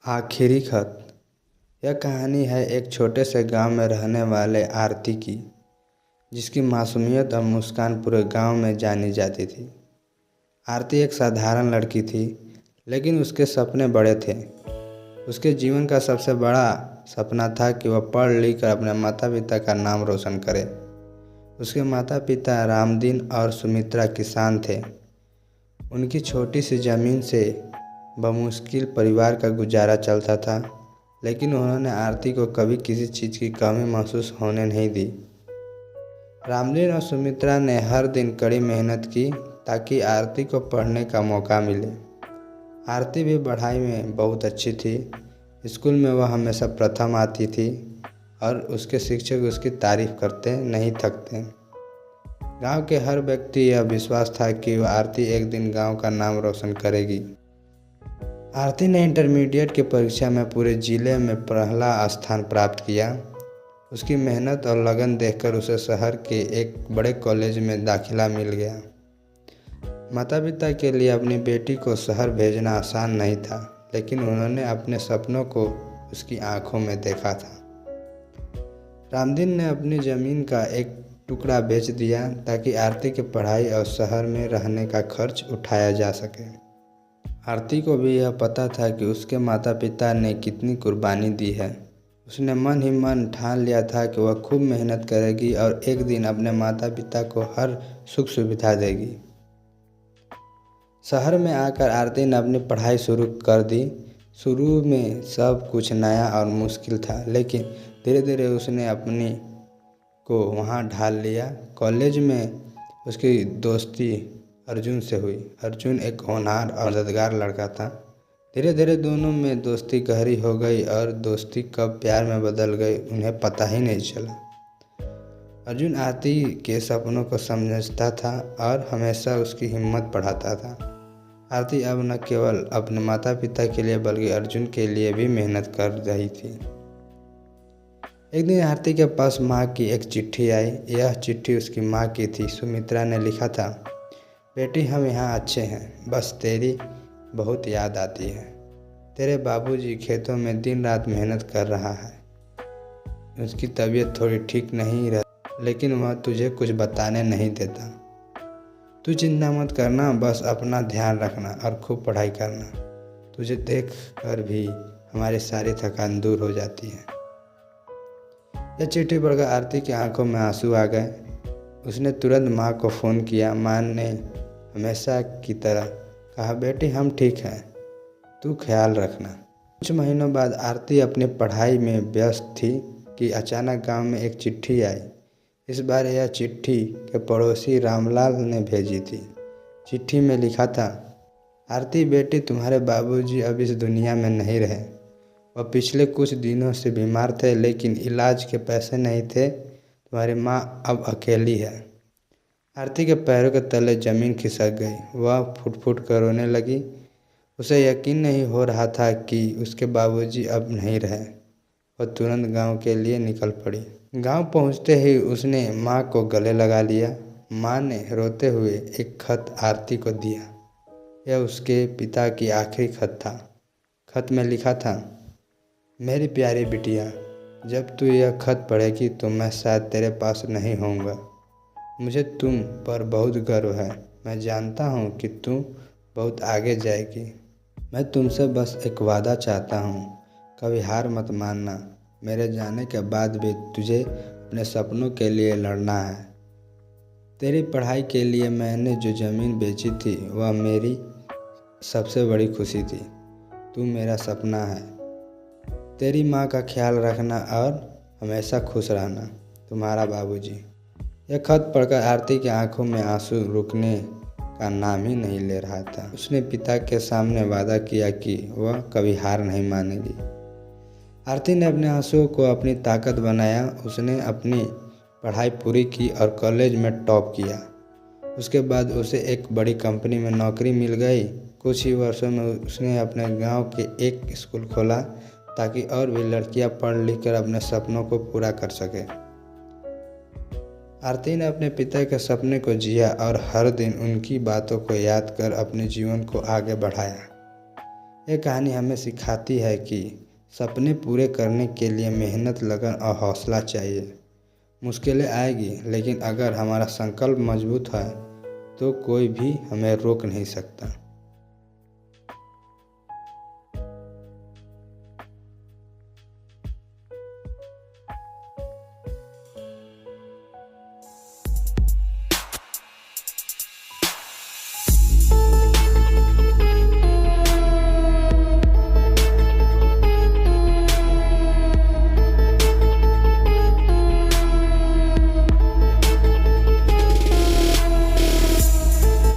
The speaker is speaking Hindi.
आखिरी खत। यह कहानी है एक छोटे से गांव में रहने वाले आरती की, जिसकी मासूमियत और मुस्कान पूरे गांव में जानी जाती थी। आरती एक साधारण लड़की थी, लेकिन उसके सपने बड़े थे। उसके जीवन का सबसे बड़ा सपना था कि वह पढ़ लिख कर अपने माता पिता का नाम रोशन करे। उसके माता पिता रामदीन और सुमित्रा किसान थे। उनकी छोटी सी ज़मीन से बमुश्किल परिवार का गुजारा चलता था, लेकिन उन्होंने आरती को कभी किसी चीज़ की कमी महसूस होने नहीं दी। रामदीन और सुमित्रा ने हर दिन कड़ी मेहनत की ताकि आरती को पढ़ने का मौका मिले। आरती भी पढ़ाई में बहुत अच्छी थी। स्कूल में वह हमेशा प्रथम आती थी और उसके शिक्षक उसकी तारीफ करते नहीं थकते। गांव के हर व्यक्ति यह विश्वास था कि वह आरती एक दिन गांव का नाम रोशन करेगी। आरती ने इंटरमीडिएट की परीक्षा में पूरे जिले में पहला स्थान प्राप्त किया। उसकी मेहनत और लगन देखकर उसे शहर के एक बड़े कॉलेज में दाखिला मिल गया। माता पिता के लिए अपनी बेटी को शहर भेजना आसान नहीं था, लेकिन उन्होंने अपने सपनों को उसकी आंखों में देखा था। रामदीन ने अपनी ज़मीन का एक टुकड़ा बेच दिया ताकि आरती की पढ़ाई और शहर में रहने का खर्च उठाया जा सके। आरती को भी यह पता था कि उसके माता पिता ने कितनी कुर्बानी दी है। उसने मन ही मन ठान लिया था कि वह खूब मेहनत करेगी और एक दिन अपने माता पिता को हर सुख सुविधा देगी। शहर में आकर आरती ने अपनी पढ़ाई शुरू कर दी। शुरू में सब कुछ नया और मुश्किल था, लेकिन धीरे धीरे उसने अपनी को वहाँ ढाल लिया। कॉलेज में उसकी दोस्ती अर्जुन से हुई। अर्जुन एक होनहार और मददगार लड़का था। धीरे धीरे दोनों में दोस्ती गहरी हो गई और दोस्ती कब प्यार में बदल गई उन्हें पता ही नहीं चला। अर्जुन आरती के सपनों को समझता था और हमेशा उसकी हिम्मत बढ़ाता था। आरती अब न केवल अपने माता पिता के लिए बल्कि अर्जुन के लिए भी मेहनत कर रही थी। एक दिन आरती के पास माँ की एक चिट्ठी आई। यह चिट्ठी उसकी माँ की थी। सुमित्रा ने लिखा था, बेटी हम यहाँ अच्छे हैं, बस तेरी बहुत याद आती है। तेरे बाबूजी खेतों में दिन रात मेहनत कर रहा है। उसकी तबीयत थोड़ी ठीक नहीं रहती, लेकिन वह तुझे कुछ बताने नहीं देता। तू चिंता मत करना, बस अपना ध्यान रखना और खूब पढ़ाई करना। तुझे देख कर भी हमारी सारी थकान दूर हो जाती है। यह चिट्ठी पढ़कर आरती की आंखों में आंसू आ गए। उसने तुरंत माँ को फ़ोन किया। माँ ने हमेशा की तरह कहा, बेटी हम ठीक हैं, तू ख्याल रखना। कुछ महीनों बाद आरती अपनी पढ़ाई में व्यस्त थी कि अचानक गांव में एक चिट्ठी आई। इस बार यह चिट्ठी के पड़ोसी रामलाल ने भेजी थी। चिट्ठी में लिखा था, आरती बेटी तुम्हारे बाबूजी अब इस दुनिया में नहीं रहे। वह पिछले कुछ दिनों से बीमार थे, लेकिन इलाज के पैसे नहीं थे। तुम्हारी माँ अब अकेली है। आरती के पैरों के तले ज़मीन खिसक गई। वह फुट फुट कर रोने लगी। उसे यकीन नहीं हो रहा था कि उसके बाबूजी अब नहीं रहे। वह तुरंत गांव के लिए निकल पड़ी। गांव पहुंचते ही उसने माँ को गले लगा लिया। माँ ने रोते हुए एक खत आरती को दिया। यह उसके पिता की आखिरी खत था। खत में लिखा था, मेरी प्यारी बिटिया, जब तू यह खत पढ़ेगी तो मैं शायद तेरे पास नहीं होऊंगा। मुझे तुम पर बहुत गर्व है। मैं जानता हूँ कि तू बहुत आगे जाएगी। मैं तुमसे बस एक वादा चाहता हूँ, कभी हार मत मानना। मेरे जाने के बाद भी तुझे अपने सपनों के लिए लड़ना है। तेरी पढ़ाई के लिए मैंने जो ज़मीन बेची थी वह मेरी सबसे बड़ी खुशी थी। तू मेरा सपना है। तेरी माँ का ख्याल रखना और हमेशा खुश रहना। तुम्हारा बाबूजी। यह खत पढ़कर आरती की आंखों में आंसू रुकने का नाम ही नहीं ले रहा था। उसने पिता के सामने वादा किया कि वह कभी हार नहीं मानेगी। आरती ने अपने आंसुओं को अपनी ताकत बनाया। उसने अपनी पढ़ाई पूरी की और कॉलेज में टॉप किया। उसके बाद उसे एक बड़ी कंपनी में नौकरी मिल गई। कुछ ही वर्षों में उसने अपने गांव के एक स्कूल खोला ताकि और भी लड़कियां पढ़ लिख कर अपने सपनों को पूरा कर सके। आरती ने अपने पिता के सपने को जिया और हर दिन उनकी बातों को याद कर अपने जीवन को आगे बढ़ाया। ये कहानी हमें सिखाती है कि सपने पूरे करने के लिए मेहनत, लगन और हौसला चाहिए। मुश्किलें आएगी, लेकिन अगर हमारा संकल्प मजबूत है तो कोई भी हमें रोक नहीं सकता।